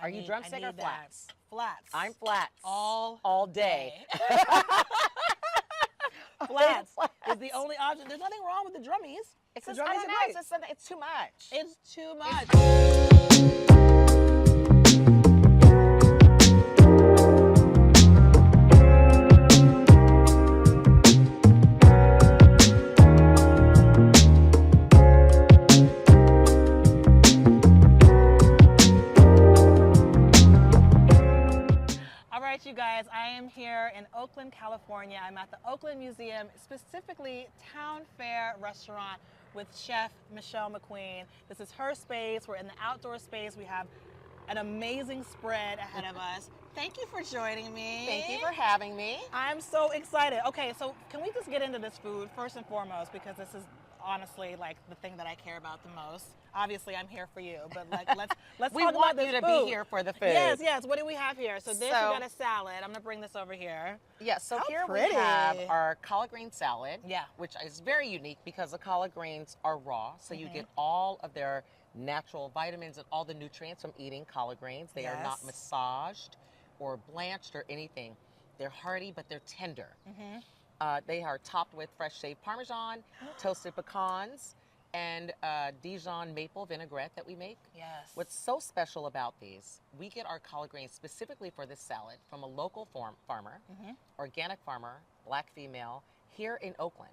Are you drumstick or flats? Flats. I'm flats. All day. Flats is the only option. There's nothing wrong with the drummies. It's The just, I drummies don't are know. great. It's too much. It's too much. All right, you guys, I am here in Oakland, California. I'm at the Oakland Museum, specifically Town Fair Restaurant with Chef Michele McQueen. This is her space. We're in the outdoor space. We have an amazing spread ahead of us. Thank you for joining me. Thank you for having me. I'm so excited. Okay, so can we just get into this food first and foremost, because this is honestly like the thing that I care about the most. Obviously, I'm here for you, but like let's We talk want about this you to food. be here for the food. Yes. What do we have here? So this, we got a salad. I'm gonna bring this over here. Yeah, so How here pretty. we have our collard green salad, Yeah. which is very unique because the collard greens are raw, so you get all of their natural vitamins and all the nutrients from eating collard greens. They are not massaged or blanched or anything. They're hearty, but they're tender. They are topped with fresh shaved Parmesan, toasted pecans, and Dijon maple vinaigrette that we make. Yes. What's so special about these, we get our collard greens specifically for this salad from a local farmer, organic farmer, black female, here in Oakland.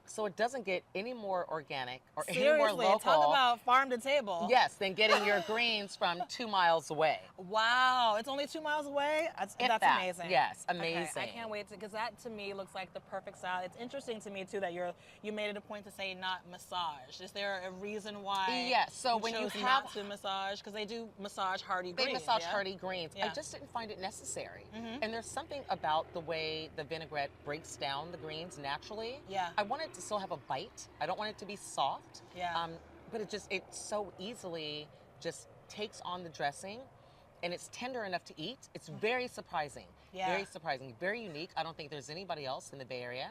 So it doesn't get any more organic or any more local. Talk about farm to table. Yes, than getting your greens from 2 miles away. Wow, it's only 2 miles away? That's amazing. Yes, amazing. Okay, I can't wait to, because that to me looks like the perfect salad. It's interesting to me too that you made it a point to say not massage. Is there a reason why? Yes, so when you have not to massage, because they do massage hearty greens. They massage hearty greens. Yeah. I just didn't find it necessary. And there's something about the way the vinaigrette breaks down the greens naturally. Yeah. I want it to still have a bite. I don't want it to be soft. Yeah. But it so easily just takes on the dressing, and it's tender enough to eat. It's very surprising. Yeah. Very surprising. Very unique. I don't think there's anybody else in the Bay Area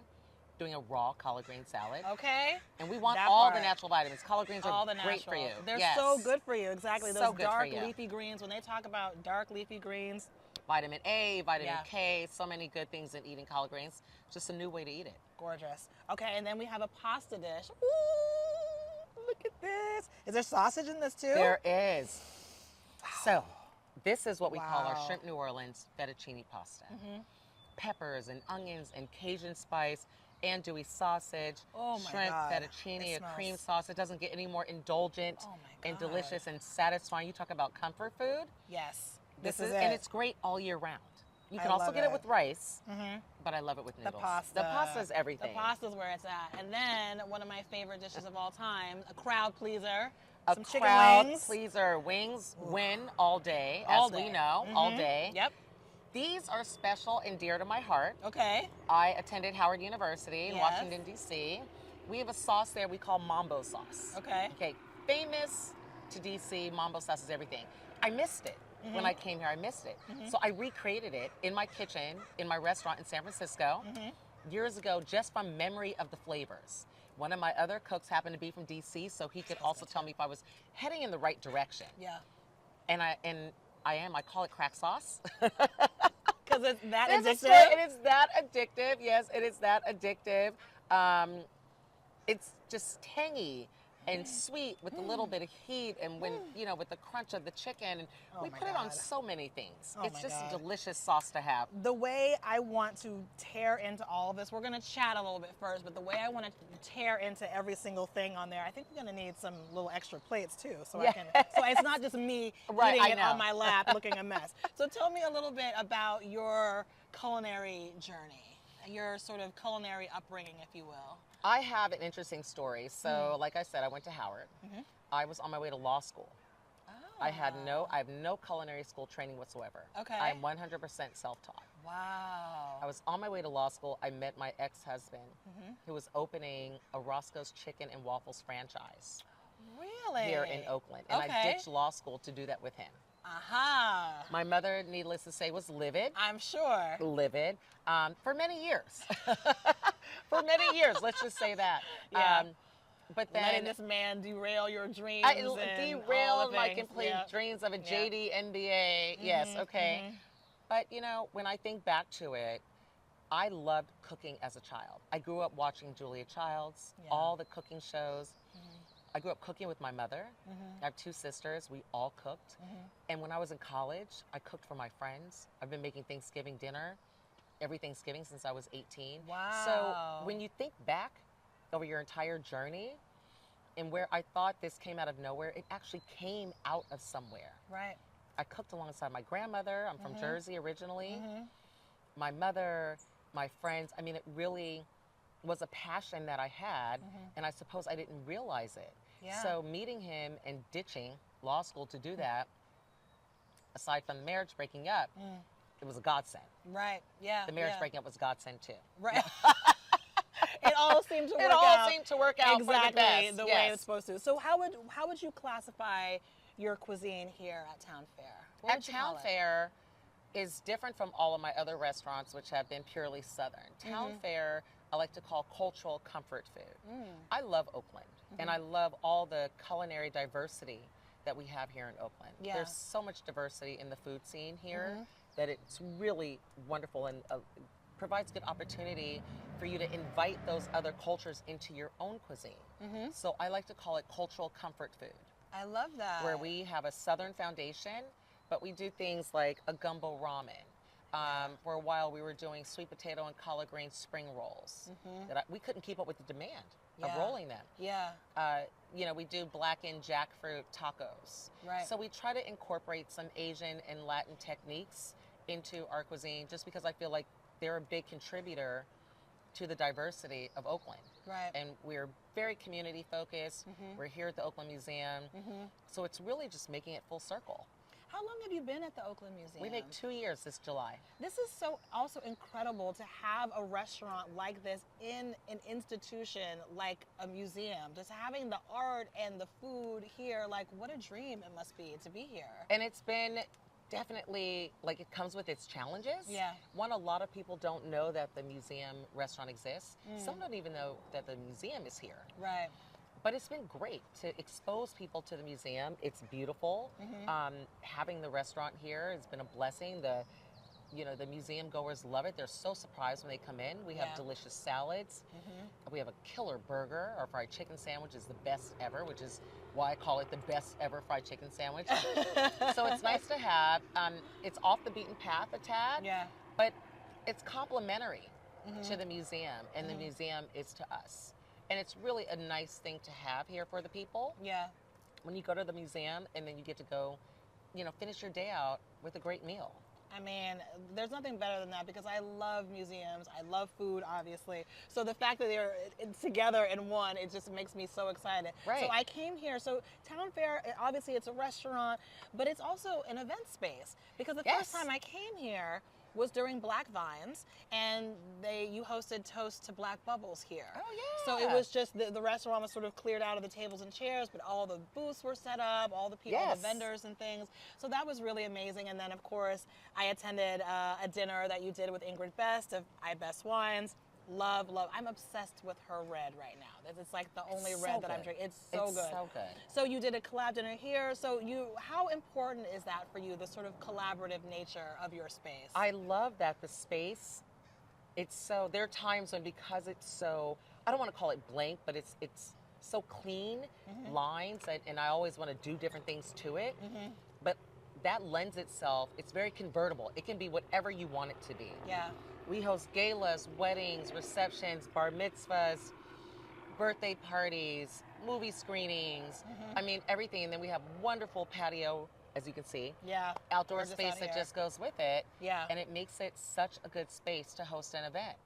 doing a raw collard green salad. Okay. And we want That all part. the natural vitamins. Collard greens are great for you. They're Yes. so good for you. Exactly. So Those good for dark you. leafy greens. When they talk about dark leafy greens. Vitamin A, vitamin Yeah. K, so many good things in eating collard greens. Just a new way to eat it. Gorgeous. Okay, and then we have a pasta dish. Ooh, look at this. Is there sausage in this too? There is. So, this is what we call our Wow. shrimp New Orleans fettuccine pasta. Peppers and onions and Cajun spice, andouille sausage, Oh my shrimp God. fettuccine, It a smells- cream sauce. It doesn't get any more indulgent Oh my and God. delicious and satisfying. You talk about comfort food. Yes. This is is it. and it's great all year round. You I can also love get it it. with rice, but I love it with The noodles. pasta. The pasta is everything. The pasta's where it's at. And then one of my favorite dishes of all time, a crowd pleaser. A Some chicken crowd wings. pleaser. Wings win all day, All as we day. know, all day. Yep. These are special and dear to my heart. Okay. I attended Howard University in Yes. Washington, D.C. We have a sauce there we call Mambo sauce. Okay. Okay, famous to D.C., Mambo sauce is everything. I missed it when I came here. I missed it. So I recreated it in my kitchen, in my restaurant in San Francisco, years ago, just from memory of the flavors. One of my other cooks happened to be from D.C., so he could also tell me if I was heading in the right direction. Yeah. And I am. I call it crack sauce. Because it's that It's a addictive. straight- It is that addictive. Yes, it is that addictive. It's just tangy and sweet with a little bit of heat, and when with the crunch of the chicken, and Oh we my put it on God. so many things. Oh It's my just God. a delicious sauce to have. The way I want to tear into all of this, we're going to chat a little bit first, but the way I want to tear into every single thing on there, I think we're going to need some little extra plates too, so Yeah. so it's not just me Right, eating I it on know. my lap looking a mess. So tell me a little bit about your culinary journey, your sort of culinary upbringing, if you will. I have an interesting story. So, like I said, I went to Howard. I was on my way to law school. I have no culinary school training whatsoever. Okay. I'm 100% self-taught. Wow. I was on my way to law school. I met my ex-husband, who was opening a Roscoe's Chicken and Waffles franchise Really? here in Oakland. And I Okay. ditched law school to do that with him. Aha. My mother, needless to say, was livid. I'm sure. Livid for many years. For many years, let's just say that. Yeah. But then letting this man derail your dreams. derail my complete dreams of a JD MBA. Yes, okay. But you know, when I think back to it, I loved cooking as a child. I grew up watching Julia Childs, all the cooking shows. I grew up cooking with my mother. I have 2 sisters. We all cooked. And when I was in college, I cooked for my friends. I've been making Thanksgiving dinner every Thanksgiving since I was 18. Wow. So when you think back over your entire journey and where I thought this came out of nowhere, it actually came out of somewhere. Right. I cooked alongside my grandmother. I'm from Jersey originally. My mother, my friends. I mean, it really was a passion that I had, and I suppose I didn't realize it. Yeah. So meeting him and ditching law school to do that, aside from the marriage breaking up, it was a godsend. Right. Yeah. The marriage breaking up was a godsend too. Right. It all seemed to work out. It all seemed to work out exactly for the best. the way it was supposed to. So how would you classify your cuisine here at Town Fair? At Town Fair is different from all of my other restaurants, which have been purely Southern. Town Fair, I like to call cultural comfort food. I love Oakland, and I love all the culinary diversity that we have here in Oakland. Yeah. There's so much diversity in the food scene here that it's really wonderful and provides good opportunity for you to invite those other cultures into your own cuisine. So I like to call it cultural comfort food. I love that. Where we have a Southern foundation, but we do things like a gumbo ramen. For a while, we were doing sweet potato and collard green spring rolls. We couldn't keep up with the demand of rolling them. Yeah. You know, we do blackened jackfruit tacos. Right. So we try to incorporate some Asian and Latin techniques into our cuisine, just because I feel like they're a big contributor to the diversity of Oakland. Right. And we're very community focused. We're here at the Oakland Museum. So it's really just making it full circle. How long have you been at the Oakland Museum? We make 2 years this July. This is so also incredible to have a restaurant like this in an institution like a museum. Just having the art and the food here, like what a dream it must be to be here. And it's been definitely, like, it comes with its challenges. Yeah. One, a lot of people don't know that the museum restaurant exists. Some don't even know that the museum is here. Right. But it's been great to expose people to the museum. It's beautiful. Having the restaurant here has been a blessing. The museum goers love it. They're so surprised when they come in. We have delicious salads. We have a killer burger. Our fried chicken sandwich is the best ever, which is why I call it the best ever fried chicken sandwich. So it's nice to have. It's off the beaten path a tad, but it's complimentary to the museum, and the museum is to us. And it's really a nice thing to have here for the people. Yeah. When you go to the museum and then you get to go, finish your day out with a great meal. I mean, there's nothing better than that because I love museums. I love food, obviously. So the fact that they're together in one, it just makes me so excited. Right. So I came here. So Town Fair, obviously it's a restaurant, but it's also an event space because the first time I came here was during Black Vines, and you hosted Toast to Black Bubbles here. Oh, yeah. So it was just, the restaurant was sort of cleared out of the tables and chairs, but all the booths were set up, all the people, all the vendors and things. So that was really amazing. And then, of course, I attended a dinner that you did with Ingrid Best of I Best Wines. Love. I'm obsessed with her red right now. It's like the only red that I'm drinking. It's so good. So good. So you did a collab dinner here. So how important is that for you, the sort of collaborative nature of your space? I love that the space, there are times when, because it's so, I don't want to call it blank, but it's so clean lines, and I always want to do different things to it. But that lends itself, it's very convertible. It can be whatever you want it to be. Yeah. We host galas, weddings, receptions, bar mitzvahs, birthday parties, movie screenings. I mean, everything. And then we have wonderful patio, as you can see. Yeah. Outdoor space that just goes with it. Yeah. And it makes it such a good space to host an event.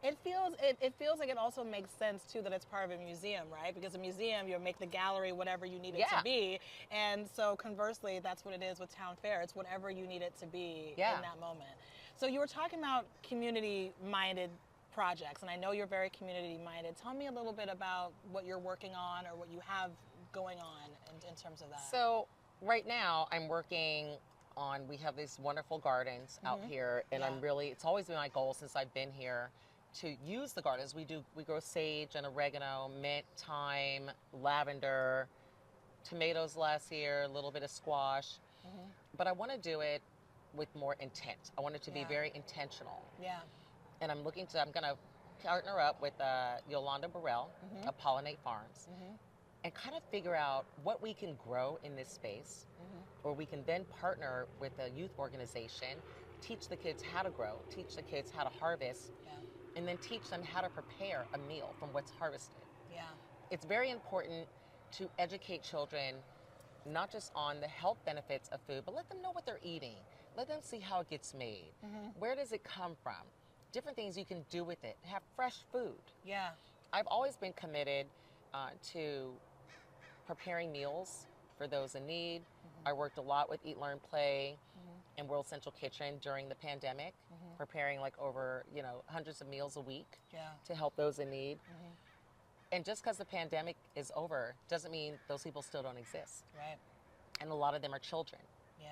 It feels like it also makes sense too that it's part of a museum, right? Because a museum, you'll make the gallery whatever you need it to be. And so conversely, that's what it is with Town Fair. It's whatever you need it to be in that moment. So you were talking about community-minded projects, and I know you're very community-minded. Tell me a little bit about what you're working on or what you have going on in terms of that. So right now I'm working on, we have these wonderful gardens out here, and it's always been my goal since I've been here to use the gardens. We grow sage and oregano, mint, thyme, lavender, tomatoes last year, a little bit of squash. But I want to do it with more intent. I want it to be very intentional. Yeah. And I'm going to partner up with Yolanda Burrell of Pollinate Farms and kind of figure out what we can grow in this space, or we can then partner with a youth organization, teach the kids how to grow, teach the kids how to harvest, and then teach them how to prepare a meal from what's harvested. Yeah. It's very important to educate children not just on the health benefits of food, but let them know what they're eating. Let them see how it gets made. Where does it come from? Different things you can do with it. Have fresh food. Yeah. I've always been committed to preparing meals for those in need. I worked a lot with Eat, Learn, Play and World Central Kitchen during the pandemic, preparing like over, hundreds of meals a week to help those in need. And just because the pandemic is over doesn't mean those people still don't exist. Right. And a lot of them are children. Yeah.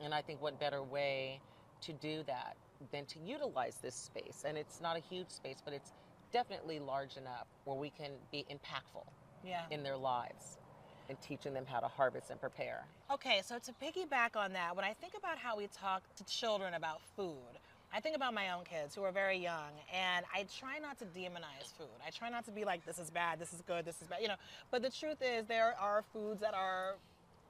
And I think what better way to do that than to utilize this space. And it's not a huge space, but it's definitely large enough where we can be impactful in their lives and teaching them how to harvest and prepare. Okay, so to piggyback on that, when I think about how we talk to children about food, I think about my own kids who are very young, and I try not to demonize food. I try not to be like, this is bad, this is good, this is bad, But the truth is there are foods that are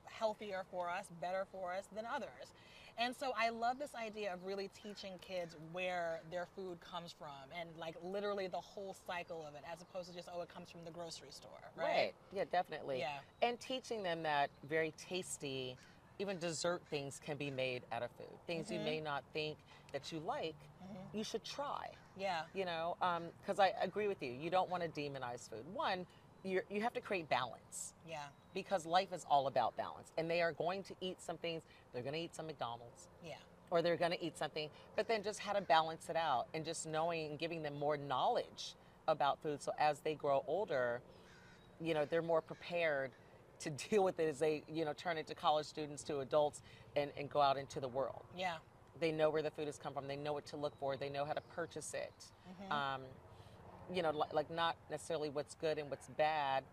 healthier for us, better for us than others. And so I love this idea of really teaching kids where their food comes from and like literally the whole cycle of it, as opposed to just, it comes from the grocery store, right? Yeah, definitely. Yeah. And teaching them that very tasty, even dessert things can be made out of food. Things you may not think that you like, you should try. Yeah. Because I agree with you. You don't want to demonize food. One, you have to create balance. Yeah. Because life is all about balance. And they are going to eat some things. They're going to eat some McDonald's. Yeah. Or they're going to eat something. But then just how to balance it out and just knowing and giving them more knowledge about food. So as they grow older, they're more prepared to deal with it as they, turn into college students, to adults, and go out into the world. Yeah. They know where the food has come from. They know what to look for. They know how to purchase it. Like not necessarily what's good and what's bad,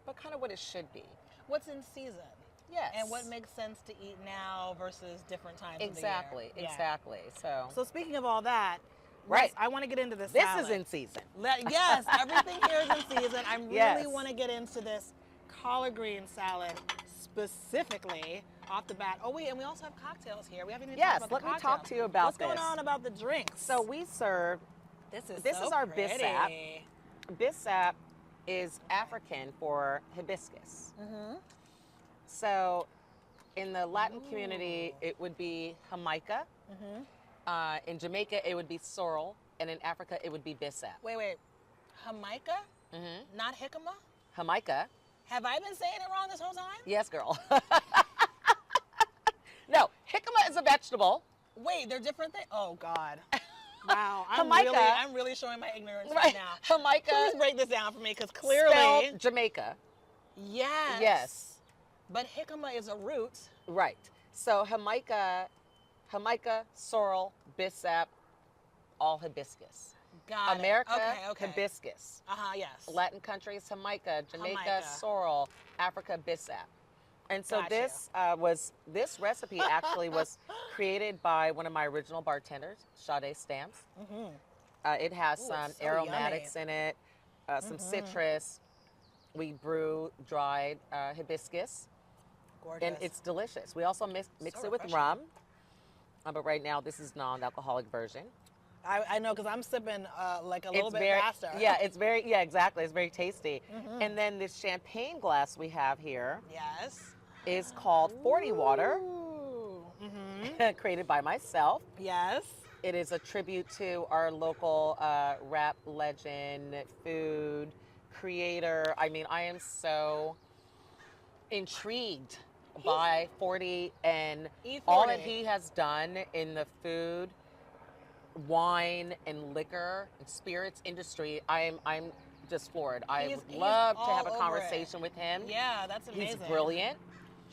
but kind of what it should be. What's in season? Yes. And what makes sense to eat now versus different times Exactly, of the year. exactly. So speaking of all that, right. I want to get into this This salad. is in season. Yes, everything here is in season. I really want to get into this collard green salad specifically off the bat. Oh wait, and we also have cocktails here. We haven't even talked about the cocktails. Let me talk to you about What's going on about the drinks? So we serve, this is so our pretty. bissap. Bissap is African for hibiscus. So in the Latin community, it would be Jamaica. In Jamaica, it would be sorrel. And in Africa, it would be bissap. Wait. Jamaica? Not jicama? Jamaica. Have I been saying it wrong this whole time? Yes, girl. No, jicama is a vegetable. Wait, they're different things? Oh, God. Wow, Jamaica. I'm really showing my ignorance right now. Jamaica. Please break this down for me, because clearly. Spelled Jamaica. Yes. Yes. But jicama is a root. Right. So Jamaica, sorrel, bissap, all hibiscus. Got America, it. Okay. hibiscus. Yes. Latin countries, Jamaica, Jamaica. sorrel, Africa, bissap. And so Got this recipe actually was created by one of my original bartenders, Sade Stamps. It has some so aromatics in it, some citrus. We brew dried hibiscus. Gorgeous. And it's delicious. We also mix So it with refreshing. rum. But right now, this is non-alcoholic version. I know, because I'm sipping like a little bit faster. Yeah, exactly. It's very tasty. And then this champagne glass we have here is called 40 Water, created by myself. Yes. It is a tribute to our local rap legend, food creator. I mean, I am so intrigued by 40 and E40. all that he has done in the food, wine, and liquor and spirits industry. I'm just floored. I would love to have a conversation with him. Yeah, that's amazing. He's brilliant.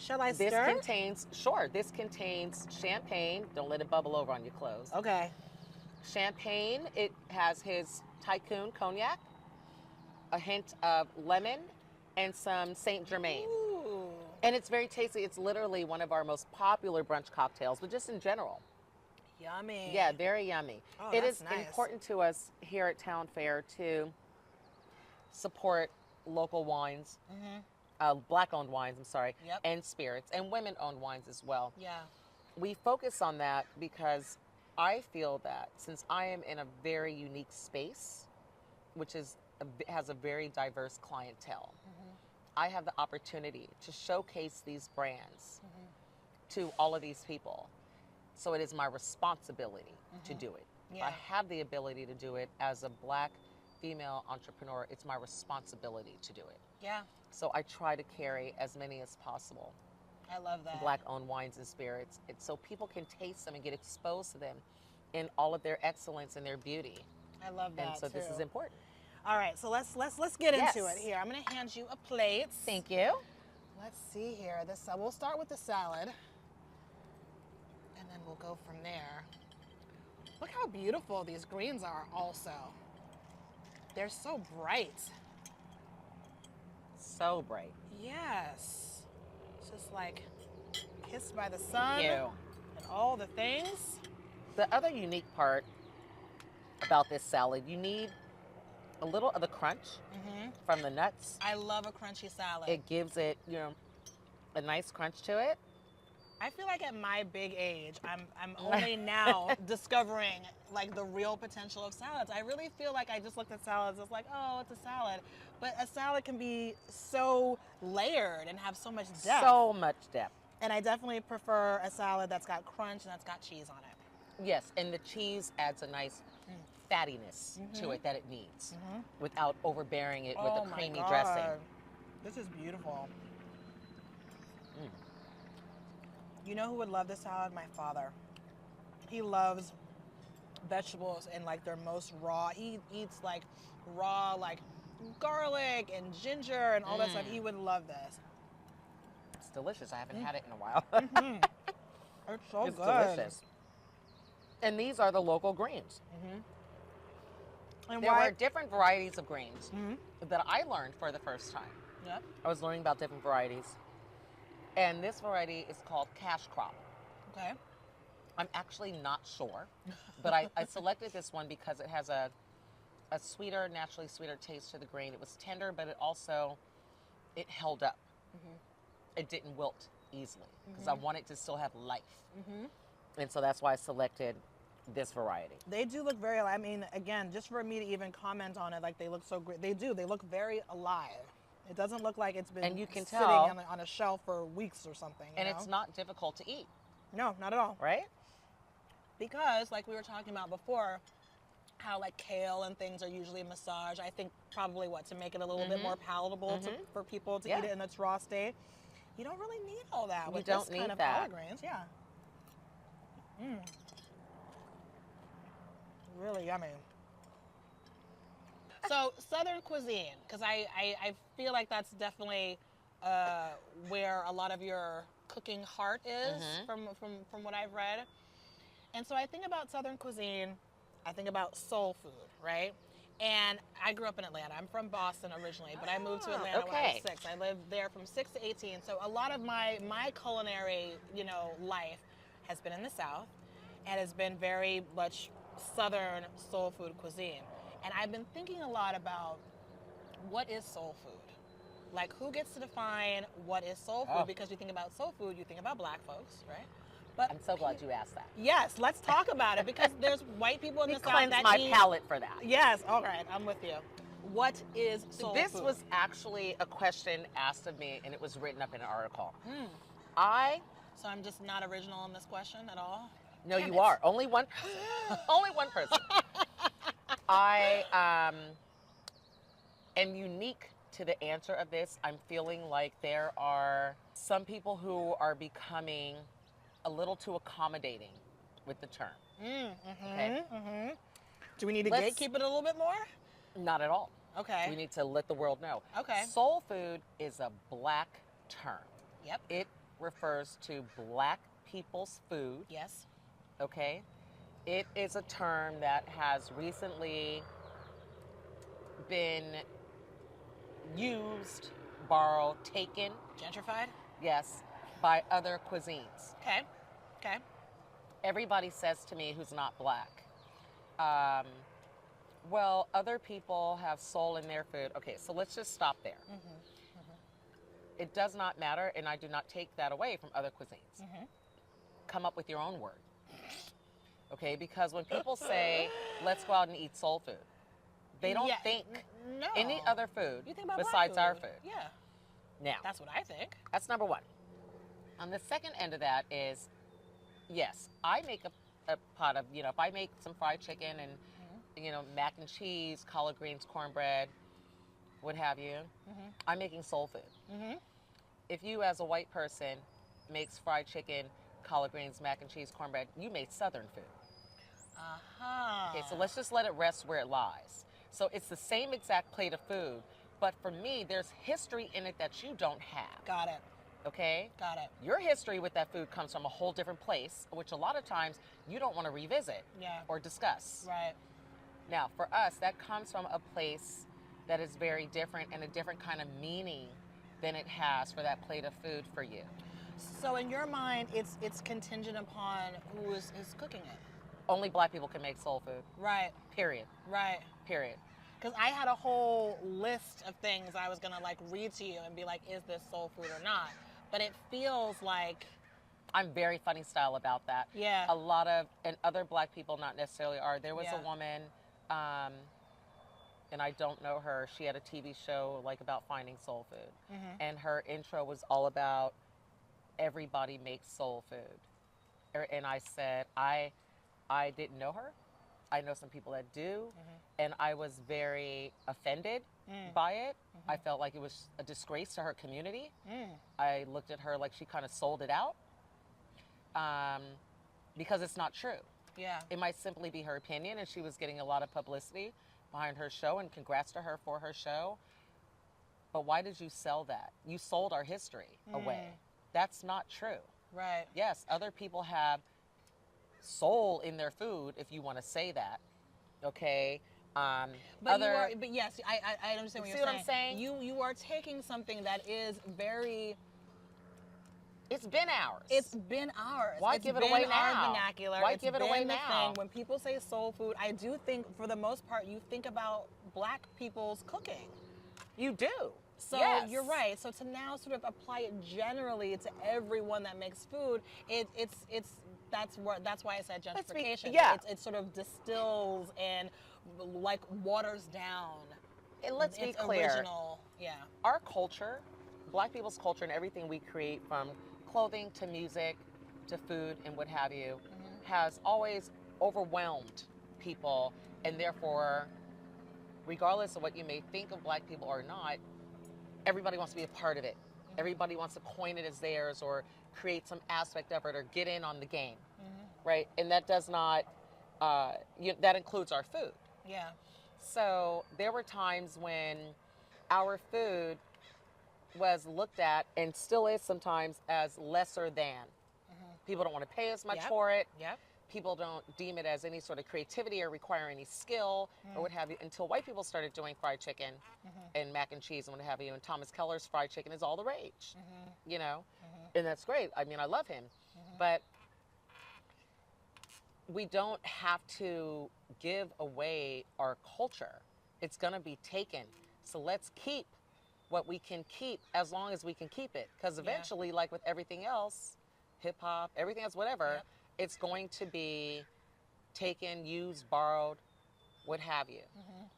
Shall I This stir? contains champagne. Don't let it bubble over on your clothes. Okay. champagne. It has his Tycoon cognac, a hint of lemon, and some Saint Germain. Ooh. And it's very tasty. It's literally one of our most popular brunch cocktails, but just in general. Yummy. Yeah, very yummy. Oh, It that's is nice. important to us here at Town Fair to support local wines, black-owned wines, I'm sorry, Yep. and spirits, and women-owned wines as well. Yeah. We focus on that because I feel that since I am in a very unique space, which has a very diverse clientele, I have the opportunity to showcase these brands to all of these people. So it is my responsibility to do it. If I have the ability to do it as a Black female entrepreneur, it's my responsibility to do it. Yeah. So I try to carry as many as possible I love that. Black-owned wines and spirits, so people can taste them and get exposed to them in all of their excellence and their beauty. I love that. And so this is important. All right, so let's get into Yes. it here. I'm gonna hand you a plate. Thank you. Let's see here. We'll start with the salad, and then we'll go from there. Look how beautiful these greens are. Also, they're so bright. So bright. Yes, it's just like kissed by the sun Thank you. and all the things. The other unique part about this salad, you need a little of the crunch from the nuts. I love a crunchy salad. It gives it, a nice crunch to it. I feel like at my big age, I'm only now discovering like the real potential of salads. I really feel like I just looked at salads, it's like, oh, it's a salad. But a salad can be so layered and have so much depth. So much depth. And I definitely prefer a salad that's got crunch and that's got cheese on it. Yes, and the cheese adds a nice fattiness to it that it needs without overbearing it with Oh a my creamy God. dressing. This is beautiful. You know who would love this salad? My father. He loves vegetables in like their most raw. He eats like raw, like garlic and ginger and all that stuff. He would love this. It's delicious. I haven't had it in a while. It's so It's good. delicious. And these are the local greens. And There why? were different varieties of greens that I learned for the first time. Yep. I was learning about different varieties. And this variety is called cash crop. Okay. I'm actually not sure, but I selected this one because it has a sweeter, naturally sweeter taste to the grain. It was tender, but it held up. It didn't wilt easily because I wanted to still have life. And so that's why I selected this variety. They do look very, I mean, again, just for me to even comment on it, like they look so great. They do. They look very alive. It doesn't look like it's been And you can sitting tell- on a shelf for weeks or something. You And know? it's not difficult to eat, No, not at all. right? Because, like we were talking about before, how like kale and things are usually massaged. I think probably to make it a little bit more palatable for people to eat it in its raw state. You don't really need all that with don't this kind need of that. collard greens. Yeah. Really yummy. So Southern cuisine, because I feel like that's definitely where a lot of your cooking heart is from what I've read. And so I think about Southern cuisine, I think about soul food, right? And I grew up in Atlanta. I'm from Boston originally, but I moved to Atlanta when I was 6. I lived there from 6 to 18. So a lot of my culinary, life has been in the South and has been very much Southern soul food cuisine. And I've been thinking a lot about what is soul food? Like, who gets to define what is soul food? Because you think about soul food, you think about Black folks, right? But I'm so glad you asked that. yes, let's talk about it because there's white people in the South Cleanse that my eat. palate for that. Yes, all right, I'm with you. What is soul This food? was actually a question asked of me, and it was written up in an article. So I'm just not original in this question at all? No, Damn you it. are. Only one person. I am unique to the answer of this. I'm feeling like there are some people who are becoming a little too accommodating with the term. Okay? Do we need to Let's- gatekeep it a little bit more? Not at all. Okay. We need to let the world know. Okay. Soul food is a Black term. Yep. It refers to Black people's food. Yes. Okay? It is a term that has recently been used, borrowed, taken, Gentrified? yes, by other cuisines. Okay. Okay. Everybody says to me who's not black, um, well, other people have soul in their food. Okay, so let's just stop there. It does not matter, and I do not take that away from other cuisines. Come up with your own word. Okay, because when people say, let's go out and eat soul food, they don't think no. any other food You think about besides black our food. Yeah. Now, That's what I think. that's number one. On the second end of that is, yes, I make a pot of, if I make some fried chicken and, mac and cheese, collard greens, cornbread, what have you, I'm making soul food. If you, as a white person, makes fried chicken, collard greens, mac and cheese, cornbread, you made Southern food. Okay, so let's just let it rest where it lies. So it's the same exact plate of food, but for me, there's history in it that you don't have. Got it. Okay? Got it. Your history with that food comes from a whole different place, which a lot of times you don't want to revisit or discuss. Right. Now, for us, that comes from a place that is very different and a different kind of meaning than it has for that plate of food for you. So in your mind, it's contingent upon who is cooking it. Only black people can make soul food. Right. Period. Right. Period. Because I had a whole list of things I was gonna read to you and be like, is this soul food or not? But it feels like I'm very funny style about that. Yeah. A lot of, and other black people not necessarily are. There was a woman, and I don't know her. She had a TV show about finding soul food. And her intro was all about everybody makes soul food. And I said, I didn't know her. I know some people that do. And I was very offended by it. I felt like it was a disgrace to her community. I looked at her like she kind of sold it out. Because it's not true. Yeah. It might simply be her opinion, and she was getting a lot of publicity behind her show, and congrats to her for her show. But why did you sell that? You sold our history away. That's not true. Right. Yes, other people have soul in their food, if you want to say that. Okay. But yes, I understand what you're saying. See what I'm saying? You are taking something that is very. It's been ours. It's been ours. Why it's give it been away our now? vernacular. Why It's give it been away the now? thing. When people say soul food, I do think for the most part you think about black people's cooking. You do. So yes. You're right. So to now sort of apply it generally to everyone that makes food, that's why I said gentrification. It sort of distills and waters down. And let's be clear. Original, our culture, black people's culture, and everything we create, from clothing to music to food and what have you, has always overwhelmed people, and therefore, regardless of what you may think of black people or not, everybody wants to be a part of it. Everybody wants to coin it as theirs or create some aspect of it or get in on the game, right? And that does not, that includes our food. Yeah. So there were times when our food was looked at, and still is sometimes, as lesser than. People don't want to pay as much for it. Yep. People don't deem it as any sort of creativity or require any skill or what have you, until white people started doing fried chicken and mac and cheese and what have you. And Thomas Keller's fried chicken is all the rage, and that's great. I mean, I love him, but we don't have to give away our culture. It's going to be taken. So let's keep what we can keep as long as we can keep it. Because eventually, like with everything else, hip hop, everything else, whatever, it's going to be taken, used, borrowed, what have you.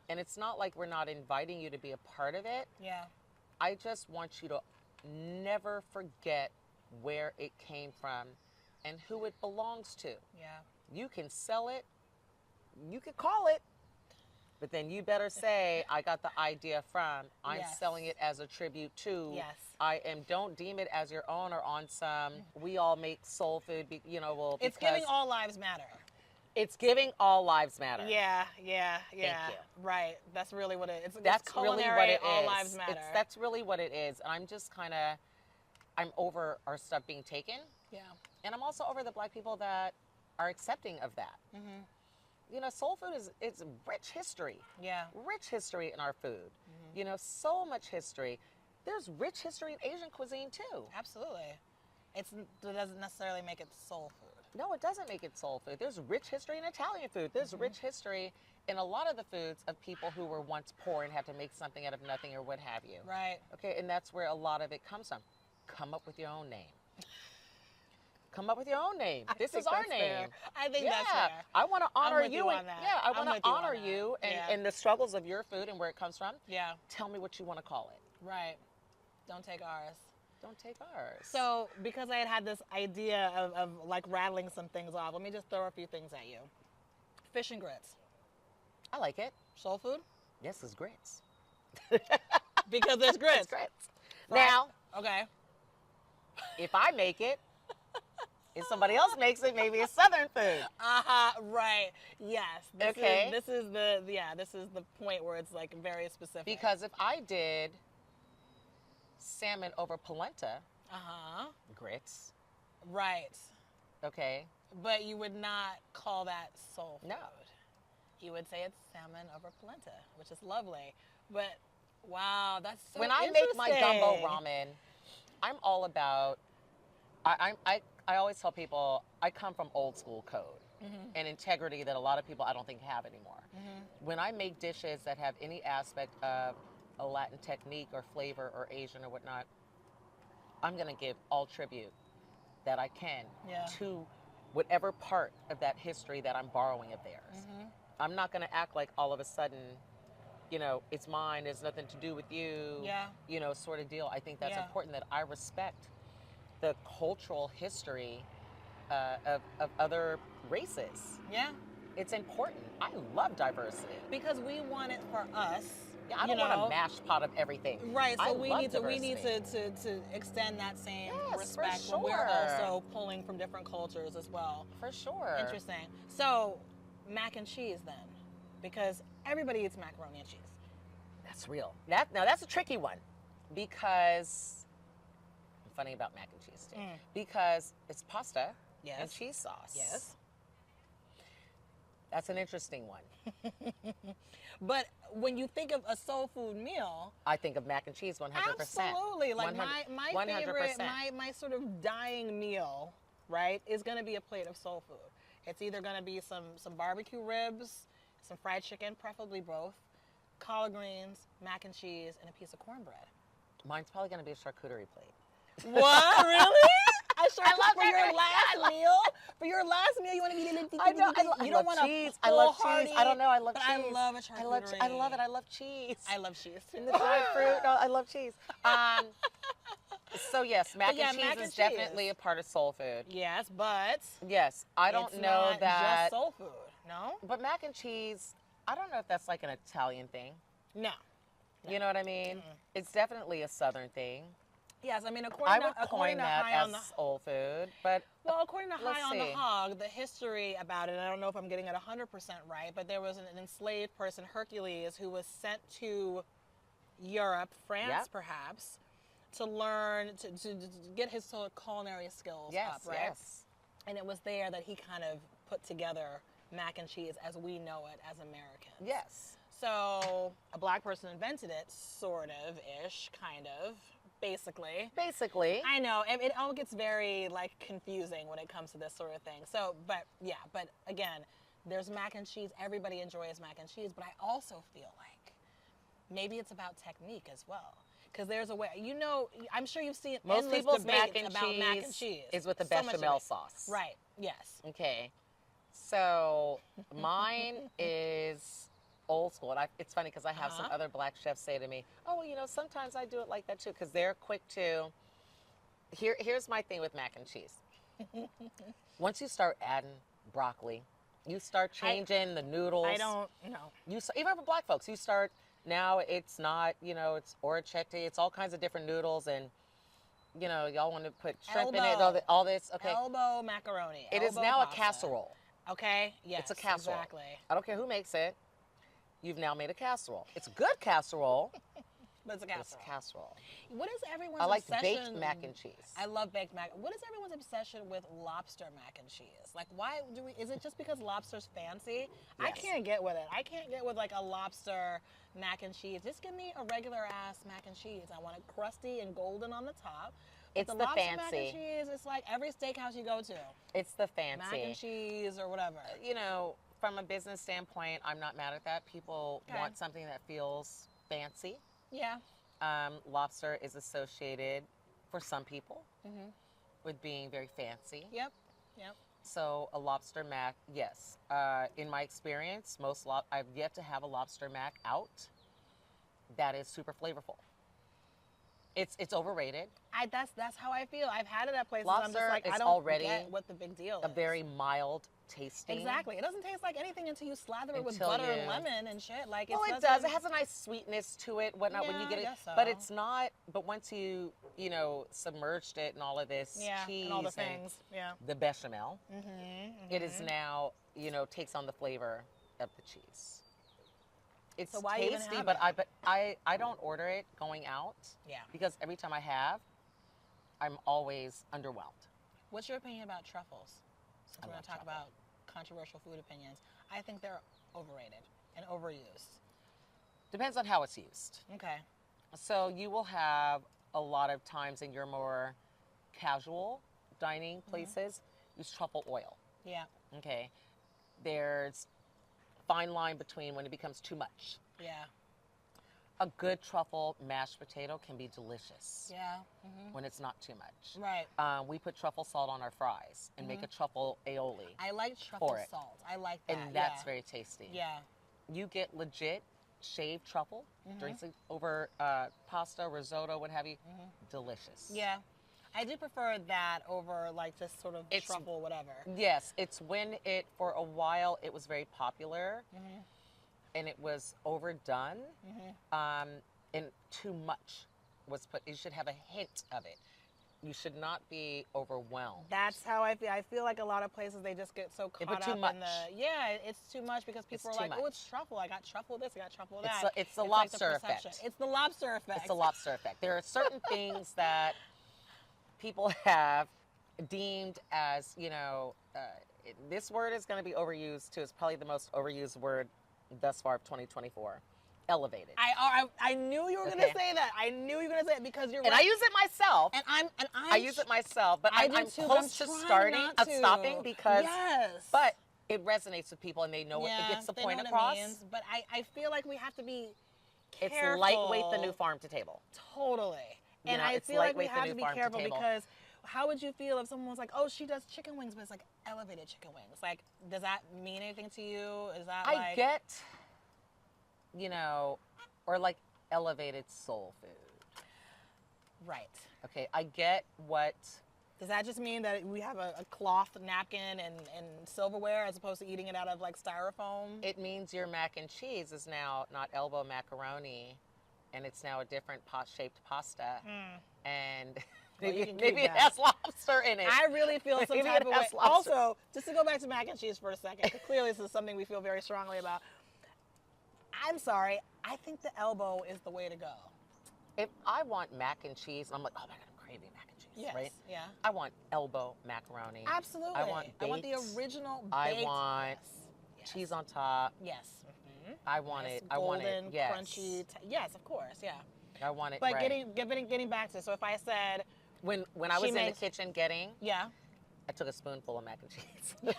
And it's not like we're not inviting you to be a part of it. Yeah. I just want you to never forget where it came from and who it belongs to. Yeah. You can sell it, you can call it, but then you better say, I got the idea from, I'm selling it as a tribute to. Yes. Don't deem it as your own or on some, we all make soul food, because it's giving all lives matter. It's giving all lives matter. Yeah. Thank you. Right. That's really what it is. That's really what it all is. lives matter. That's really what it is. And I'm just I'm over our stuff being taken. Yeah. And I'm also over the black people that are accepting of that. You know, soul food it's rich history. Yeah. Rich history in our food. You know, so much history. There's rich history in Asian cuisine too. Absolutely. It doesn't necessarily make it soul food. No, it doesn't make it soul food. There's rich history in Italian food. There's rich history in a lot of the foods of people who were once poor and had to make something out of nothing or what have you. Right. Okay, and that's where a lot of it comes from. Come up with your own name. Come up with your own name. This is our name. Fair. I think that's fair. I want to honor you. on that. Yeah, I want to honor on you that. and the struggles of your food and where it comes from. Yeah. Tell me what you want to call it. Right. Don't take ours. Don't take ours. So, because I had this idea of like rattling some things off, let me just throw a few things at you. Fish and grits. I like it. Soul food? Yes, it's grits. Because there's grits. It's grits. Right. Now, Okay. if I make it, if somebody else makes it, maybe it's Southern food. Right. Yes. This is the point where it's like very specific. Because if I did salmon over polenta, grits, right. okay. But you would not call that soul food. No. You would say it's salmon over polenta, which is lovely. But wow, that's so when I make my gumbo ramen, I'm all about. I always tell people I come from old school code and integrity that a lot of people I don't think have anymore. When I make dishes that have any aspect of a Latin technique or flavor or Asian or whatnot, I'm going to give all tribute that I can to whatever part of that history that I'm borrowing of theirs. I'm not going to act like all of a sudden, you know, it's mine, there's nothing to do with you, you know, sort of deal. I think that's important that I respect the cultural history of other races. Yeah. It's important. I love diversity. Because we want it for us. Yeah, I don't want a mashed pot of everything. Right, so we need diversity. to extend that same respect for when we're sure. also pulling from different cultures as well. For sure. Interesting. So, mac and cheese then, because everybody eats macaroni and cheese. That's real. Now that's a tricky one, because I'm funny about mac and cheese too, because it's pasta and cheese sauce. Yes. That's an interesting one. But when you think of a soul food meal, I think of mac and cheese 100%. Absolutely. Like my 100%. favorite, my sort of dying meal, right, is going to be a plate of soul food. It's either going to be some barbecue ribs, some fried chicken, preferably both, collard greens, mac and cheese, and a piece of cornbread. Mine's probably going to be a charcuterie plate. What? Really? I love for your last meal? For your last meal, you want to be I know. You don't want cheese. I love cheese. I don't know. I love but cheese. I love a charcuterie. I love it. I love cheese. I love cheese too. And the dried fruit. No, I love cheese. So yes, mac and cheese is definitely a part of soul food. Yes, but yes, I don't it's know not that just soul food. No. But mac and cheese, I don't know if that's like an Italian thing. No. You know what I mean? It's definitely a Southern thing. Yes, I mean I would coin that as soul food, but according to High on the Hog, the history about it, I don't know if I'm getting it 100% right, but there was an enslaved person, Hercules, who was sent to Europe, France perhaps, to learn, to get his sort of culinary skills up, right? Yes. And it was there that he kind of put together mac and cheese as we know it as Americans. Yes. So a black person invented it, sort of, ish, kind of. Basically. I know. It all gets very, like, confusing when it comes to this sort of thing. So, but again, there's mac and cheese. Everybody enjoys mac and cheese. But I also feel like maybe it's about technique as well. Because there's a way, you know, I'm sure you've seen most people's mac and cheese is with the bechamel sauce. Right. Yes. Okay. So mine is old school. And it's funny because I have some other black chefs say to me, oh, well, you know, sometimes I do it like that too, because they're quick to, here's my thing with mac and cheese. Once you start adding broccoli, you start changing the noodles. I don't know. Even for black folks, you start, now it's not, you know, it's orecchiette, it's all kinds of different noodles, and, you know, y'all want to put shrimp in it, all this. Okay. Elbow macaroni. It is now a casserole. Okay, yes, it's a casserole. Exactly. I don't care who makes it. You've now made a casserole. It's a good casserole, but it's a It's casserole. casserole. What is everyone's I like obsession? baked mac and cheese. I love baked mac. What is everyone's obsession with lobster mac and cheese? Like, why do we? Is it just because lobster's fancy? I Yes. can't get with it. I can't get with like a lobster mac and cheese. Just give me a regular ass mac and cheese. I want it crusty and golden on the top. But It's the the lobster mac and fancy. cheese. It's like every steakhouse you go to, It's the fancy. mac and cheese or whatever. You know, from a business standpoint, I'm not mad at that. People Okay. want something that feels fancy. Yeah. Lobster is associated, for some people, Mhm. with being very fancy. Yep. Yep. So a lobster mac, yes. In my experience, I've yet to have a lobster mac out that is super flavorful. It's overrated. That's how I feel. I've had it at places. I'm just Lobster like, is I don't already get what the big deal A is. very mild tasting. Exactly. It doesn't taste like anything until you slather it with Until butter you- and lemon and shit. Like Well, it doesn't- does. It has a nice sweetness to it, whatnot, when Yeah, you get I it. guess so. But it's not. But once you submerged it in all of this Yeah, cheese and all the things. Yeah. the bechamel, Mm-hmm, it is now takes on the flavor of the cheese. It's So why even tasty, have but it? I don't order it going out Yeah. because every time I have, I'm always underwhelmed. What's your opinion about truffles? Since I we're going love to talk truffle. about controversial food opinions, I think they're overrated and overused. Depends on how it's used. Okay. So you will have a lot of times in your more casual dining places use truffle oil. Yeah. Okay. There's fine line between when it becomes too much. Yeah. A good truffle mashed potato can be delicious Yeah. when it's not too much. Right. We put truffle salt on our fries and make a truffle aioli, I like truffle for it. salt. I like that. and that's yeah. very tasty. Yeah. You get legit shaved truffle, drinks it over pasta, risotto, what have you. Delicious. Yeah. I do prefer that over like just sort of It's- truffle whatever. Yes, it's when for a while, it was very popular and it was overdone and too much was put. You should have a hint of it. You should not be overwhelmed. That's how I feel. I feel like a lot of places they just get so They caught put too up much. in the it's too much because people It's are too like, oh, much. it's truffle. I got truffle this. I got truffle It's that. the like lobster perception. effect. It's the lobster effect. It's the lobster effect. There are certain things that people have deemed as, this word is going to be overused too. It's probably the most overused word thus far of 2024. Elevated. I knew you were gonna Okay. say that. I knew you were gonna say it because you're And right. I use it myself. I I use it myself, but I do I'm too, but close I'm to trying starting, not of to. stopping because, yes. but it resonates with people and they know it gets the they point know what across. It means, but I feel like we have to be It's careful. lightweight the new farm to table. Totally. You And know, I it's feel like we lightweight the have new to be farm to careful table. because how would you feel if someone was like, oh, she does chicken wings, but it's like elevated chicken wings? Like, does that mean anything to you? Is that I like... get, or like elevated soul food. Right. Okay, I get what, Does that just mean that we have a cloth napkin and silverware as opposed to eating it out of like styrofoam? it means your mac and cheese is now not elbow macaroni and it's now a different pot-shaped pasta. And Well, you maybe, can keep maybe it that. has lobster in it. I really feel some Maybe type it of way. has lobster. Also, just to go back to mac and cheese for a second, 'cause clearly this is something we feel very strongly about. I'm sorry, I think the elbow is the way to go. If I want mac and cheese, I'm like, oh my God, I'm craving mac and cheese, Yes, right? yeah. I want elbow macaroni. Absolutely. I want the baked. original baked. I want yes. cheese on top. Yes. I want Yes, it. I want it. golden, Yes. crunchy. Yes, of course, yeah. I want it. But right. getting back to it, so if I said, when I she was in makes- the kitchen getting, yeah, I took a spoonful of mac and cheese.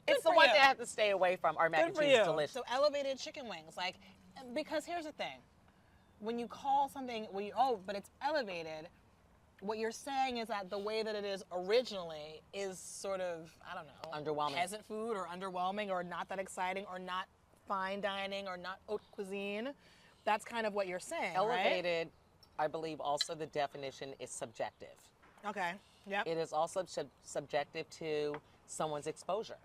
It's the for one you. thing I have to stay away from. Our mac good and for cheese you. is delicious. So elevated chicken wings, like, because here's the thing, when you call something, but it's elevated, what you're saying is that the way that it is originally is sort of, I don't know, Underwhelming. peasant food or underwhelming or not that exciting or not fine dining or not haute cuisine. That's kind of what you're saying, Elevated, I believe also the definition is subjective. right? Okay. Yep. It is also subjective to someone's exposure.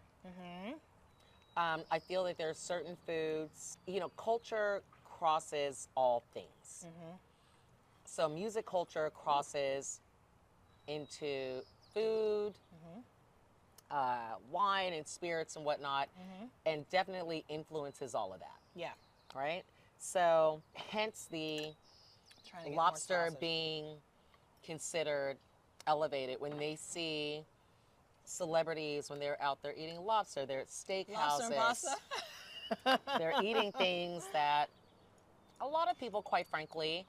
I feel that there are certain foods, culture crosses all things. So music culture crosses into food, wine and spirits and whatnot, and definitely influences all of that, Yeah. right? So hence the Trying to get lobster more sausage. being considered elevated when they see celebrities when they're out there eating lobster. They're at Lobster and steakhouses. pasta. They're eating things that a lot of people, quite frankly,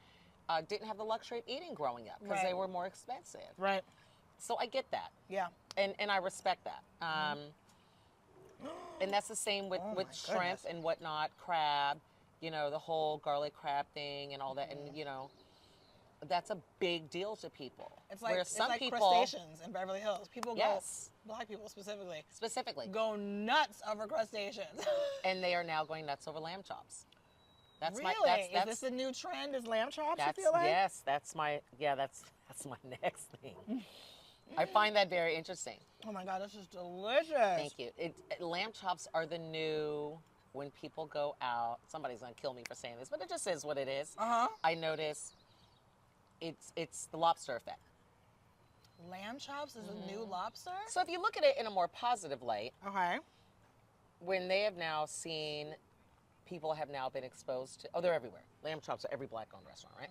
didn't have the luxury of eating growing up because they were more expensive. Right. So I get that. Yeah. And I respect that. And that's the same with shrimp and whatnot, crab, you know, the whole garlic crab thing and all that. And, you know, that's a big deal to people. It's like, where it's some like people, crustaceans in Beverly Hills. People go, yes, black people specifically, go nuts over crustaceans. and they are now going nuts over lamb chops. That's really? That's is this a new trend? Is lamb chops? That's, you feel like? yes, that's my next thing. I find that very interesting. Oh my God, this is delicious. Thank you. Lamb chops are the new, when people go out, somebody's gonna kill me for saying this, but it just is what it is. I notice it's the lobster effect. Lamb chops is a new lobster? So if you look at it in a more positive light, Okay. when they have now seen, people have now been exposed to, they're everywhere. Lamb chops are every black-owned restaurant, right?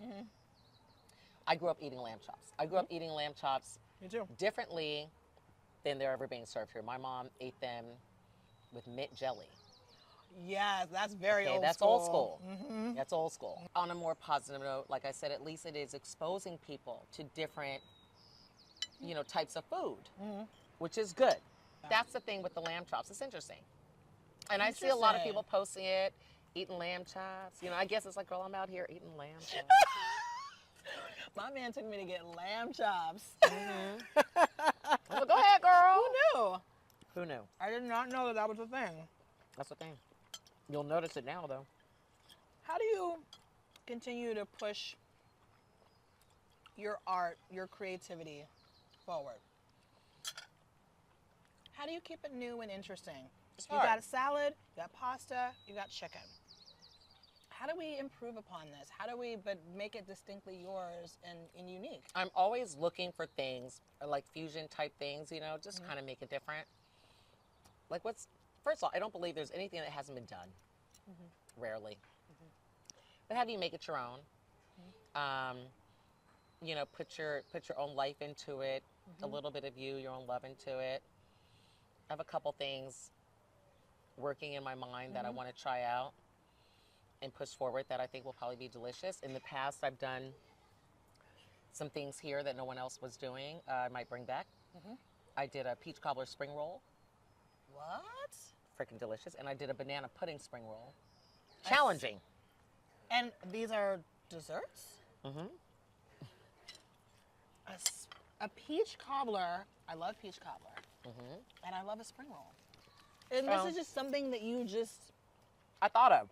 I grew up eating lamb chops. I grew up eating lamb chops Me too. differently than they're ever being served here. My mom ate them with mint jelly. Yes, that's very old That's school. old school. That's old school. On a more positive note, like I said, at least it is exposing people to different, you know, types of food, which is good. That's the thing with the lamb chops. It's interesting. And I see a lot of people posting it, eating lamb chops. You know, I guess it's like, girl, I'm out here eating lamb chops. My man took me to get lamb chops. Well, go ahead, girl. Who knew? Who knew? I did not know that was a thing. That's the thing. You'll notice it now, though. How do you continue to push your art, your creativity forward? How do you keep it new and interesting? You got a salad, you got pasta, you got chicken. How do we improve upon this? How do we make it distinctly yours and unique? I'm always looking for things, like fusion type things, you know, just kind of make it different. Like first of all, I don't believe there's anything that hasn't been done. Rarely. But how do you make it your own? You know, put your own life into it, a little bit of you, your own love into it. I have a couple things working in my mind that I want to try out and push forward that I think will probably be delicious. In the past, I've done some things here that no one else was doing. I might bring back. I did a peach cobbler spring roll. What? Freaking delicious. And I did a banana pudding spring roll. Challenging. And these are desserts? A peach cobbler. I love peach cobbler. And I love a spring roll. And this is just something that you just I thought of.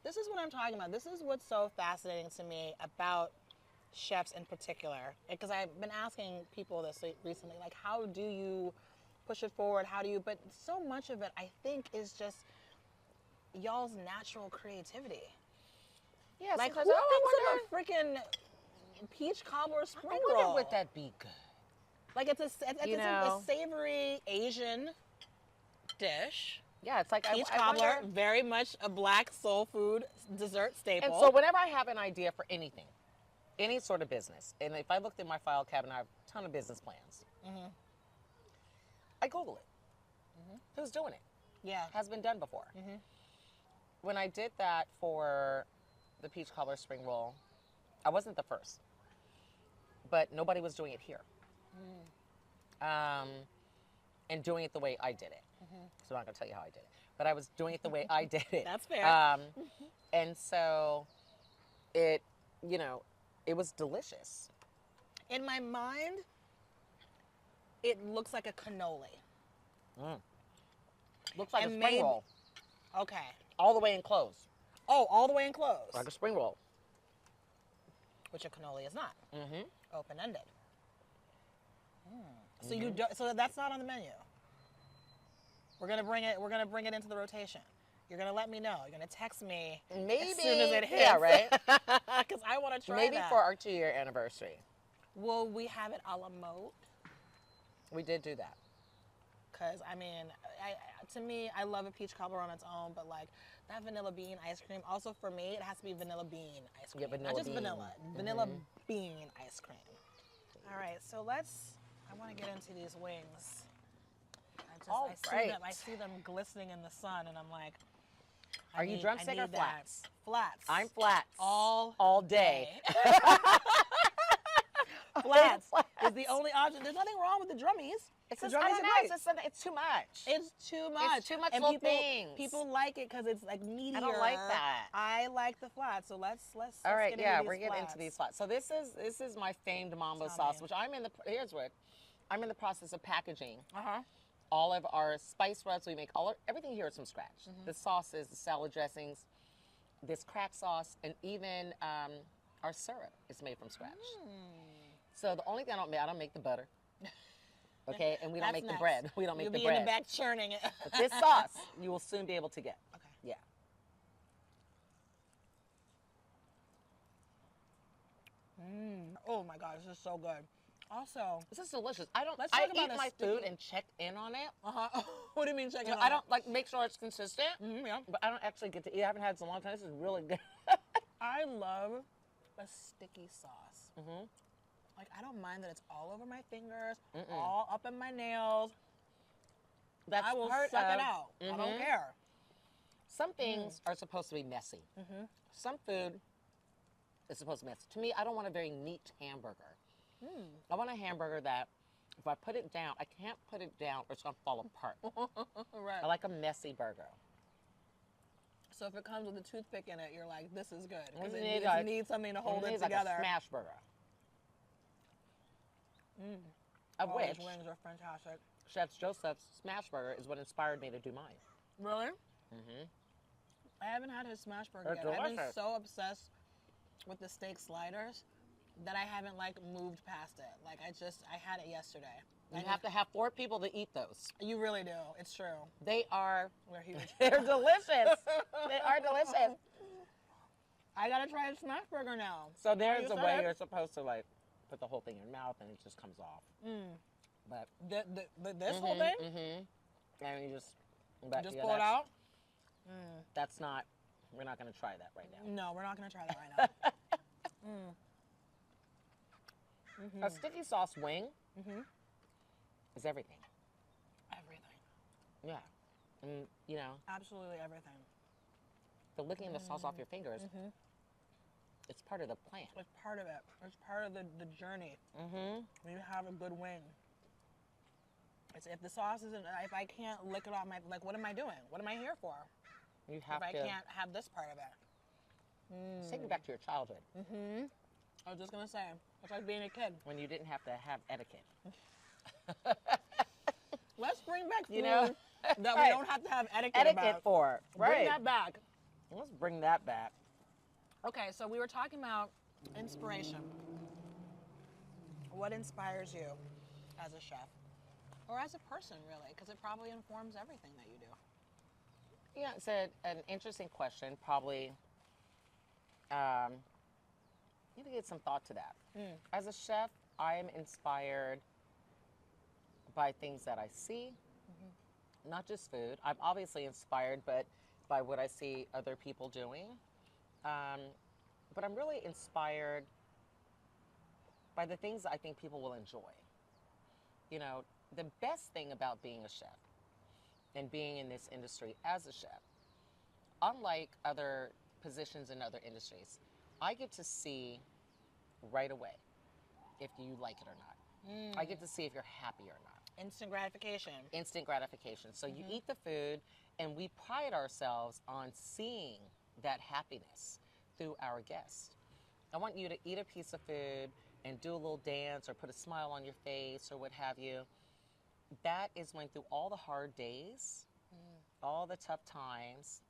This is what I'm talking about. This is what's so fascinating to me about chefs in particular. Because I've been asking people this recently, like, how do you push it forward? But so much of it, I think, is just y'all's natural creativity. Yeah, like, who sometimes thinks of a freaking peach cobbler spring roll? I wonder would that be good? Like, it's a savory Asian dish. Yeah, it's like Peach I cobbler, wonder, very much a black soul food dessert staple. and so whenever I have an idea for anything, any sort of business, and if I looked in my file cabinet, I have a ton of business plans. I Google it. Who's doing it? Yeah. Has been done before. When I did that for the peach cobbler spring roll, I wasn't the first, but nobody was doing it here. And doing it the way I did it. So I'm not gonna tell you how I did it, but I was doing it the way I did it. That's fair. And so it, you know, it was delicious. In my mind, it looks like a cannoli. Looks like And a spring roll, Okay. all the way enclosed, Oh, all the way enclosed. like a spring roll. Which a cannoli is not. Mm-hmm. Open-ended. So you do, so that's not on the menu. We're gonna bring it into the rotation. You're gonna let me know. You're gonna text me Maybe, as soon as it hits. yeah, right. Because I want to try Maybe that. for our 2-year anniversary. Will we have it a la mode? We did do that. because I mean, to me, I love a peach cobbler on its own, but like that vanilla bean ice cream, also for me, it has to be vanilla bean ice cream. Yeah, vanilla Not just bean. vanilla, vanilla bean ice cream. All right, so I want to get into these wings. I see them glistening in the sun, and I'm like, Are you drumstick or flats? Flats. I'm flats. All day. Flats is the only option. There's nothing wrong with the drummies. It's the just, drummies I don't know, are great. it's too much. It's too much. It's too much and little things. People like it because it's like meatier. I don't like that. I like the flats. So let's All right, get yeah, into we're these getting flats. into these flats. So this is my famed mambo Tell sauce, me. which I'm in the process of packaging. Uh-huh. All of our spice rubs, we make everything here is from scratch. The sauces, the salad dressings, this crack sauce, and even our syrup is made from scratch. So the only thing I don't make the butter. Okay, and we don't That's make next. the bread. We don't make You'll the be bread. in the back churning it. But this sauce, you will soon be able to get. Okay. Yeah. Oh my God, this is so good. Also, This is delicious. Let's I talk about eat a my sticky- food and check in on it. what do you mean checking? I don't like make sure it's consistent. Yeah. But I don't actually get to eat. I haven't had it in a long time. This is really good. I love a sticky sauce. Like I don't mind that it's all over my fingers, all up in my nails. That's I will part suck of, it out. I don't care. Some things are supposed to be messy. Some food is supposed to be messy. To me, I don't want a very neat hamburger. I want a hamburger that if I put it down, I can't put it down or it's going to fall apart. Right. I like a messy burger. So if it comes with a toothpick in it, you're like, this is good. Because You it needs something to hold it needs together. like a smash burger. Of Oh, which those wings are fantastic. Chef Joseph's smash burger is what inspired me to do mine. Really? I haven't had his smash burger They're yet. I've been delicious. so obsessed with the steak sliders that I haven't like moved past it. Like I had it yesterday. You have to have 4 people to eat those. You really do. It's true. They are, We're huge. they're delicious. They are delicious. I gotta try a smash burger now. So there's You a said way it. you're supposed to like put the whole thing in your mouth and it just comes off. But This whole thing? and you just, but Just yeah, pull it out? That's not. We're not going to try that right now. No, we're not gonna try that right now. A sticky sauce wing is everything. Everything. Yeah, and you know Absolutely everything. the licking the sauce off your fingers. It's part of the plan. It's part of it. It's part of the journey. When you have a good wing. It's if the sauce isn't, if I can't lick it off my, like, what am I doing? What am I here for? You have If I to can't have this part of it. take it back to your childhood I was just gonna say, it's like being a kid. when you didn't have to have etiquette. Let's bring back food You know? that we don't have to have etiquette Etiquette about. for Bring right. that back. Let's bring that back. Okay, so we were talking about inspiration. What inspires you as a chef? Or as a person, really, because it probably informs everything that you do. Yeah, it's an interesting question. Probably, you need to get some thought to that. As a chef, I am inspired by things that I see, not just food. I'm obviously inspired, but by what I see other people doing. But I'm really inspired by the things that I think people will enjoy. You know, the best thing about being a chef and being in this industry as a chef, unlike other positions in other industries, I get to see right away if you like it or not. I get to see if you're happy or not. Instant gratification. Instant gratification. So you eat the food, and we pride ourselves on seeing that happiness through our guests. I want you to eat a piece of food and do a little dance or put a smile on your face or what have you. That is when through all the hard days, all the tough times,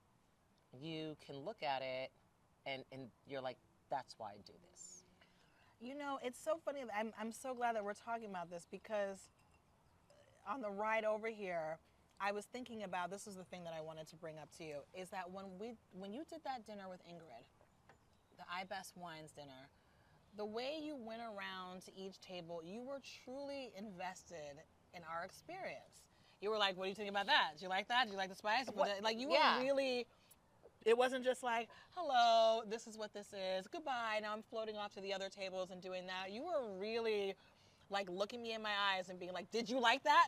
you can look at it and you're like, that's why I do this. You know, it's so funny. I'm so glad that we're talking about this because on the ride over here, I was thinking about, this is the thing that I wanted to bring up to you, is that when you did that dinner with Ingrid, the I Best Wines dinner, the way you went around to each table, you were truly invested in our experience. You were like, what do you think about that? Did you like that? Did you like the spice? Like you were Yeah. really, it wasn't just like, hello, this is what this is. Goodbye. Now I'm floating off to the other tables and doing that. You were really like looking me in my eyes and being like, did you like that?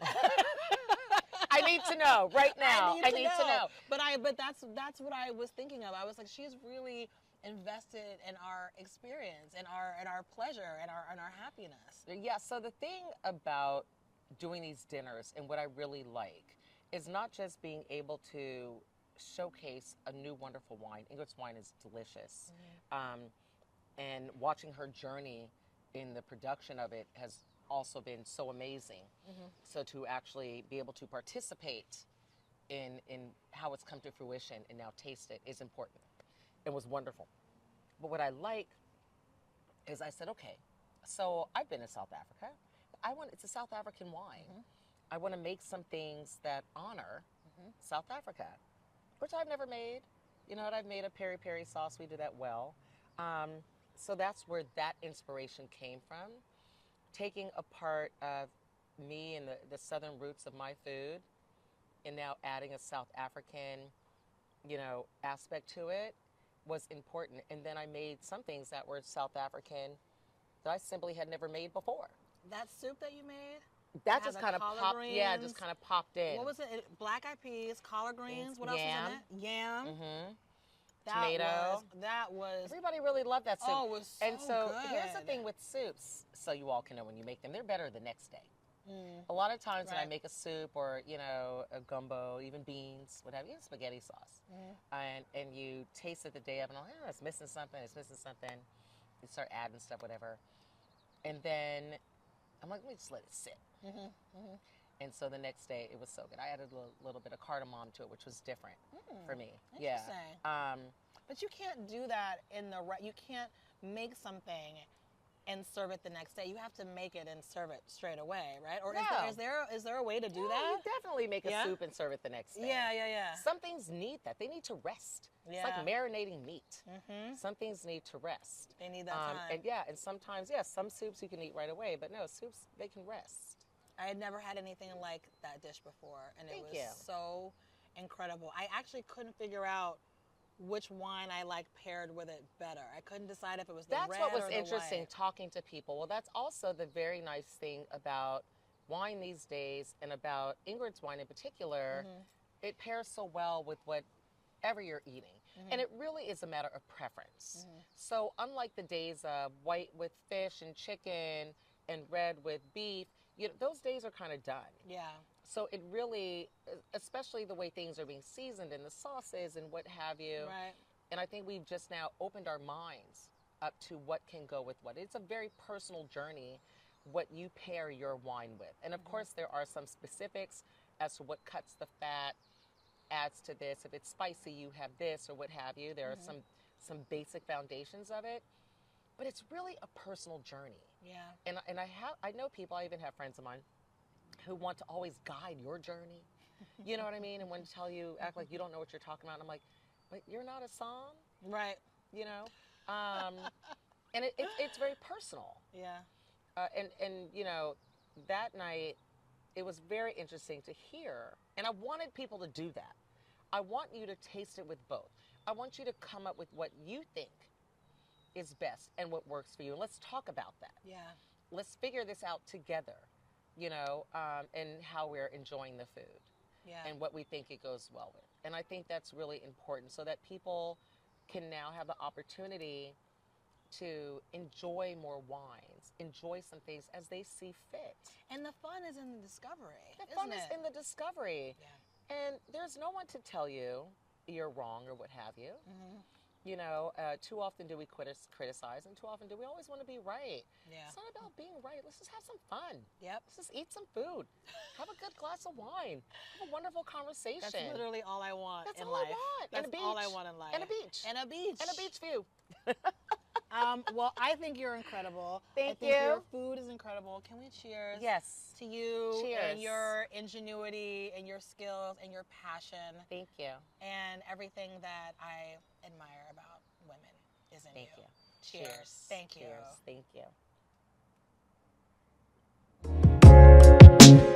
I need to know right now. I need to know. But that's what I was thinking of. I was like, she's really invested in our experience and our pleasure and our happiness. Yeah, so the thing about doing these dinners and what I really like is not just being able to showcase a new wonderful wine. Ingrid's wine is delicious. And watching her journey in the production of it has also been so amazing. So to actually be able to participate in how it's come to fruition and now taste it is important. It was wonderful. But what I like is I said, okay, so I've been to South Africa. It's a South African wine. I want to make some things that honor South Africa, which I've never made. You know, I've made a peri-peri sauce. We do that well. So that's where that inspiration came from. Taking a part of me and the southern roots of my food and now adding a South African, aspect to it was important. And then I made some things that were South African that I simply had never made before. That soup that you made? That just kind of popped. Greens. Yeah, just kind of popped in. What was it? Black eyed peas, collard greens. What else was in it? Yam. Tomato. That was. Everybody really loved that soup. Oh, it was so And so good. here's the thing with soups, so you all can know when you make them, they're better the next day. A lot of times when I make a soup or a gumbo, even beans, whatever, even spaghetti sauce, and you taste it the day of, and I'm like, it's missing something. You start adding stuff, whatever, and then I'm like, let me just let it sit. And so the next day, it was so good. I added a little bit of cardamom to it, which was different for me. Interesting. Yeah. But you can't do that you can't make something and serve it the next day. You have to make it and serve it straight away, right? Or is there a way to do that? You definitely make a soup and serve it the next day. Yeah. Some things need that. They need to rest. It's like marinating meat. Some things need to rest. They need that time. And sometimes, some soups you can eat right away, but no, soups, they can rest. I had never had anything like that dish before, and it was so incredible. I actually couldn't figure out which wine I paired with it better. I couldn't decide if it was the red or the white. That's what was interesting, talking to people. Well, that's also the very nice thing about wine these days, and about Ingrid's wine in particular. It pairs so well with whatever you're eating. And it really is a matter of preference. So unlike the days of white with fish and chicken and red with beef, those days are kind of done. Yeah. So it really, especially the way things are being seasoned in the sauces and what have you. Right. And I think we've just now opened our minds up to what can go with what. It's a very personal journey, what you pair your wine with. And of course, there are some specifics as to what cuts the fat, adds to this. If it's spicy, you have this or what have you. There are some basic foundations of it. But it's really a personal journey. Yeah. And I know people, I even have friends of mine who want to always guide your journey. You know what I mean? And want to tell you, act like you don't know what you're talking about. And I'm like, but you're not a song? Right. And it's very personal. Yeah. And that night, it was very interesting to hear. And I wanted people to do that. I want you to taste it with both. I want you to come up with what you think is best and what works for you. And let's talk about that. Yeah. Let's figure this out together, and how we're enjoying the food. Yeah. And what we think it goes well with. And I think that's really important so that people can now have the opportunity to enjoy more wines, enjoy some things as they see fit. And the fun is in the discovery. The fun is in the discovery. Yeah. And there's no one to tell you you're wrong or what have you. Too often do we criticize, and too often do we always want to be right. Yeah. It's not about being right. Let's just have some fun. Yep. Let's just eat some food. Have a good glass of wine. Have a wonderful conversation. That's literally all I want That's in all life. I want. That's and a beach. all I want in life. And a beach. And a beach. And a beach view. Well, I think you're incredible. Thank I think you. Your food is incredible. Can we cheers? Yes. To you Cheers. and your ingenuity and your skills and your passion. Thank you. And everything that I admire about women is in Thank you. you. Cheers. Thank you. Cheers. Thank you.